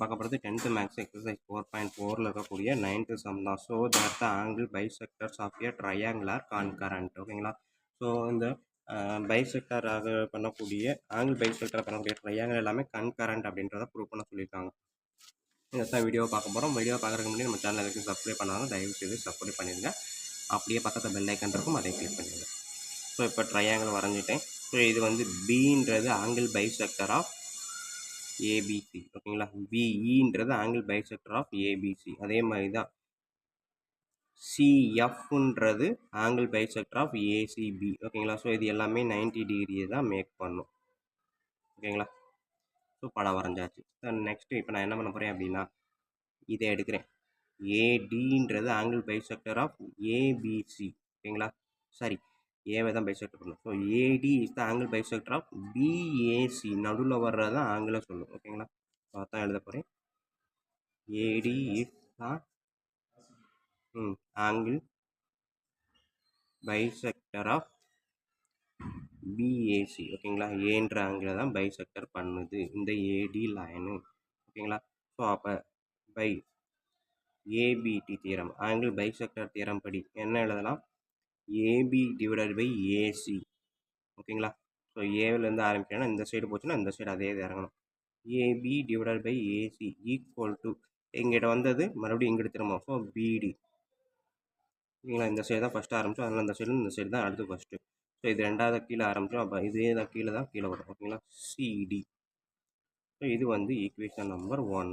பார்க்க போகிறது 10th maths exercise 4.4ல் இருக்கக்கூடிய 9th சம் தான். So that the angle bisectors of a triangle are concurrent. ஓகேங்களா? ஸோ இந்த பைசெக்டராக பண்ணக்கூடிய ஆங்கிள் பைசெக்டர் பண்ணக்கூடிய ட்ரையாங்கிள் எல்லாமே கன்கரண்ட் அப்படின்றத ப்ரூவ் பண்ண சொல்லியிருக்காங்க. இதான் வீடியோ பார்க்க போகிறோம். வீடியோ பார்க்குறதுக்கு முன்னாடி நம்ம சேனல் எதுக்கும் சப்ஸ்கிரைப் பண்ணாலும் தயவு செய்து சப்ஸ்கிரைப் பண்ணிடுங்க. அப்படியே பக்கத்தில் பெல் ஐக்கன் இருக்கும், அதை கிளிக் பண்ணிடுங்க. ஸோ இப்போ ட்ரையாங்கிள் வரைஞ்சிட்டேன். ஸோ இது வந்து பின்றது ஆங்கிள் பைசெக்டர் ஆஃப் ஏபிசி. ஓகேங்களா? பிஇன்றது ஆங்கிள் பைசெக்டர் ஆஃப் ஏபிசி. அதே மாதிரி தான் சிஎஃப்ன்றது ஆங்கிள் பைசெக்டர் ஆஃப் ஏசிபி. ஓகேங்களா? ஸோ இது எல்லாமே 90 டிகிரியை தான் மேக் பண்ணும். ஓகேங்களா? ஸோ படம் வரைஞ்சாச்சு. நெக்ஸ்ட்டு இப்போ நான் என்ன பண்ண போகிறேன் அப்படின்னா இதை எடுக்கிறேன். ஏடின்றது ஆங்கிள் பைசெக்டர் ஆஃப் ஏபிசி. ஓகேங்களா? சாரி, ஏவை தான் பைசெக்டர் பண்ணும். So AD is the angle bisector of BAC. நடுவில் வர்றது தான் ஆங்கிளை சொல்லும். ஓகேங்களா? ஸோ அதான் எழுத போகிறேன். AD is the angle bisector of BAC. ஓகேங்களா? ஏன்ற ஆங்கிளை தான் பைசெக்டர் பண்ணுது இந்த ஏடி லைனு. ஓகேங்களா? ஸோ அப்போ by ABD theorem, angle bisector theorem படி என்ன எழுதலாம்? AB divided by AC. ஓகேங்களா? ஸோ ஏவிலேருந்து ஆரம்பிக்கணும்னா இந்த சைடு போச்சுன்னா இந்த சைடு அதே இறங்கணும். AB divided by AC equal to எங்கிட்ட வந்தது மறுபடியும் இங்கிட்ட திரும்ப. ஸோ பிடி. ஓகேங்களா? இந்த சைடு தான் ஃபஸ்ட்டு ஆரம்பித்தோம், அதனால் இந்த சைடு தான் அடுத்து ஃபஸ்ட்டு. ஸோ இது ரெண்டாவது கீழே ஆரம்பித்தோம், அப்போ இதே தான் கீழே வரும். ஓகேங்களா? சிடி. ஸோ இது வந்து ஈக்குவேஷன் நம்பர் 1.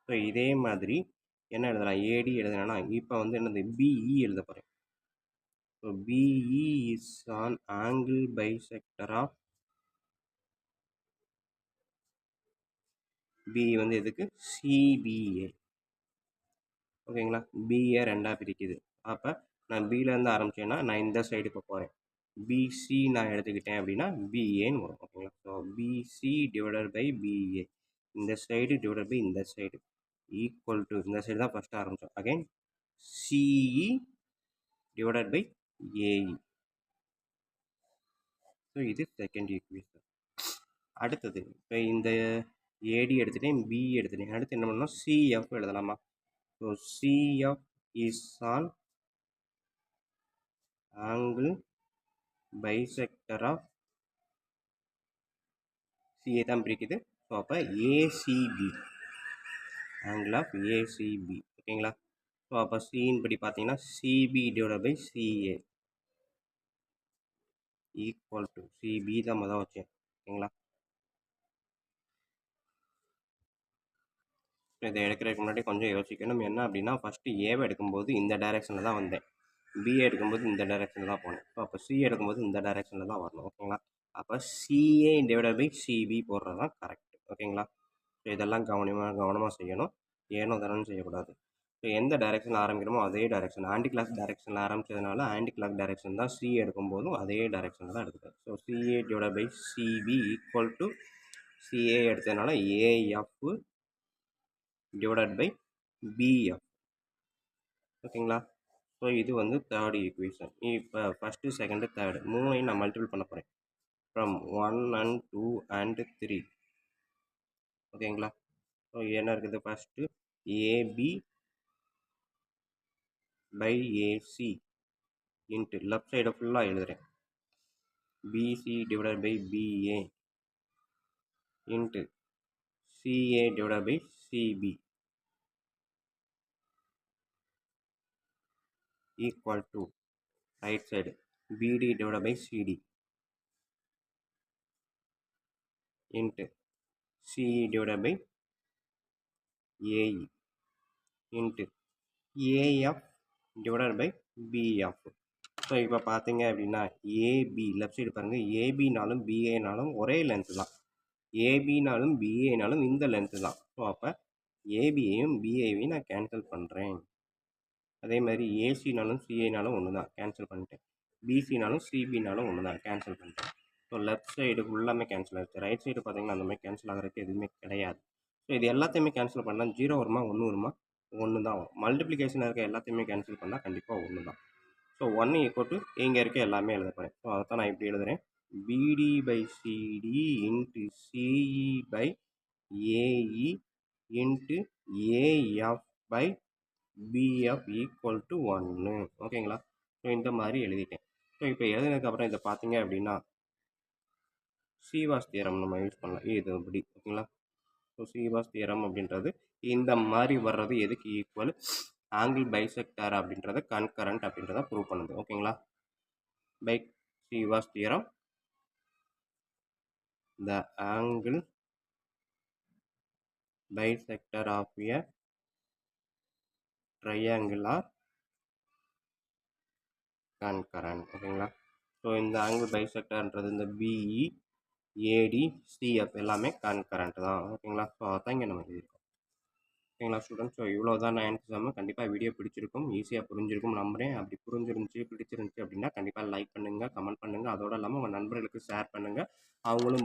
ஸோ இதே மாதிரி என்ன எழுதலாம்? ஏடி எழுதுனா இப்போ வந்து என்னது பிஇ எழுத போகிறேன். So BE is an angle bisector of B வந்து எதுக்கு? சிபிஏ. ஓகேங்களா? பிஏ ரெண்டாக பிரிக்குது. அப்போ நான் பியிலேருந்து ஆரம்பித்தேன்னா நான் இந்த சைடு இப்போ போகிறேன். பிசி நான் எடுத்துக்கிட்டேன் அப்படின்னா பிஏன்னு வரும். ஓகேங்களா? So BC divided by BA, இந்த சைடு டிவைடட் பை இந்த சைடு ஈக்குவல் டு இந்த சைடு தான் ஃபஸ்ட்டு ஆரம்பித்தோம். Again CE divided by AE. So இது செகண்ட் ஈக்குவேஷன். அடுத்தது இப்போ இந்த ஏடி எடுத்துட்டேன், பிஇ எடுத்துட்டேன். அடுத்து என்ன பண்ணணும்? சிஎஃப் எழுதலாமா? So CF is an angle bisector of CA தான் பிரிக்குது. ஸோ அப்போ ஏசிபி, ஆங்கிள் ஆஃப் ஏசிபி. ஓகேங்களா? ஸோ அப்போ சின்னு படி பார்த்தீங்கன்னா CB divide by CA equal to CB தான் மொதல் வச்சேன். ஓகேங்களா? இதை எடுக்கிறதுக்கு முன்னாடி கொஞ்சம் யோசிக்கணும். என்ன அப்படின்னா ஃபஸ்ட்டு ஏவை எடுக்கும்போது இந்த டைரெக்ஷனில் தான் வந்தேன், பிஏ எடுக்கும்போது இந்த டைரெக்ஷனில் தான் போனேன். ஸோ அப்போ சிஏ எடுக்கும்போது இந்த டைரெக்ஷனில் தான் வரணும். ஓகேங்களா? அப்போ சிஏ டிவைட் பை சிபி போடுறது தான் கரெக்ட். ஓகேங்களா? ஸோ இதெல்லாம் கவனமாக செய்யணும். ஏனோ தானோன்னு செய்யக்கூடாது. ஸோ எந்த டைரெக்ஷனில் ஆரம்பிக்கிறோமோ அதே டைரெக்ஷன், ஆன்டி கிளாக் டைரெக்ஷனில் ஆரம்பித்ததுனால ஆன்டி கிளாக் டைரெக்ஷன் தான் சி எடுக்கும்போதும் அதே டைரெக்ஷனில் தான் எடுத்துக்கிறேன். So CA divide by CB equal to CA எடுத்ததுனால ஏஎஃப் டிவைடட் பை பிஎஃப். ஓகேங்களா? ஸோ இது வந்து தேர்ட் ஈக்குவேஷன். இப்போ ஃபஸ்ட்டு செகண்டு தேர்டு மூணையும் நான் மல்டிபிள் பண்ண போகிறேன். From 1 and 2 and 3. ஓகேங்களா? ஸோ என்ன இருக்குது? First AB by AC into left சைடை ஃபுல்லாக எழுதுகிறேன். BC divided by BA into CA divided by CB equal to right side BD divided by CD into CE divided by AE into AF divided by BF. So இப்போ பார்த்தீங்க அப்படின்னா AB left side பாருங்கள், ஏபினாலும் பிஏனாலும் ஒரே length தான், ஏபினாலும் பிஏனாலும் இந்த length தான். So அப்போ ஏபியையும் பிஏவையும் நான் கேன்சல் பண்ணுறேன். அதே மாதிரி ஏசினாலும் சிஏனாலும் ஒன்று தான், கேன்சல் பண்ணிட்டேன். பிசினாலும் சிபினாலும் ஒன்று தான், கேன்சல் பண்ணிட்டேன். ஸோ லெஃப்ட் சைடு ஃபுல்லாமே கேன்சல் ஆகிடுச்சு. ரைட் சைடு பார்த்தீங்கன்னா அந்த மாதிரி கேன்சல் ஆகிறதுக்கு எதுவுமே கிடையாது. ஸோ இது எல்லாத்தையுமே கேன்சல் பண்ணால் 0 வருமா 1 வருமா? 1 தான் வரும். மல்டிப்ளிகேஷன் இருக்க எல்லாத்தையுமே கேன்சல் பண்ணால் கண்டிப்பாக 1 தான். ஸோ 1 ஈக்குவல் டு இங்கே இருக்க எல்லாமே எழுத போகிறேன். ஸோ அதை தான் நான் இப்படி எழுதுகிறேன். BD by CD into CE by AE into AF by BF equal to 1. ஓகேங்களா? ஸோ இந்த மாதிரி எழுதிட்டேன். ஸோ இப்போ எழுதினதுக்கப்புறம் இதை பார்த்தீங்க அப்படின்னா சீவாஸ் தியரம் நம்ம யூஸ் பண்ணலாம். இது இப்படி ஓகேங்களா? ஸோ சீவாஸ் தியரம் அப்படின்றது இந்த மாதிரி வர்றது எதுக்கு ஈக்குவல்? ஆங்கிள் பைசெக்டார் அப்படின்றத கன்கரண்ட் அப்படின்றத ப்ரூவ் பண்ணுது. ஓகேங்களா? By Ceva's theorem the angle bisector of a triangle are concurrent. ஓகேங்களா? ஸோ இந்த ஆங்கிள் பைசெக்டர்ன்றது இந்த பிஇ ஏடி சிஎஃப் எல்லாமே கன்கரண்ட் தான். ஓகேங்களா? ஸோ அதான் இங்கே நம்ம எழுதியிருக்கோம். ஓகேங்களா ஸ்டூடெண்ட்ஸ்? ஸோ இவ்வளோ தான் 9th செம்மு. கண்டிப்பாக வீடியோ பிடிச்சிருக்கும், ஈஸியாக புரிஞ்சிருக்கும் நம்புறேன். அப்படி பிடிச்சிருந்துச்சு அப்படின்னா கண்டிப்பாக லைக் பண்ணுங்கள், கமெண்ட் பண்ணுங்கள். அதோடு இல்லாமல் உங்கள் நண்பர்களுக்கு ஷேர் பண்ணுங்கள். அவங்களும்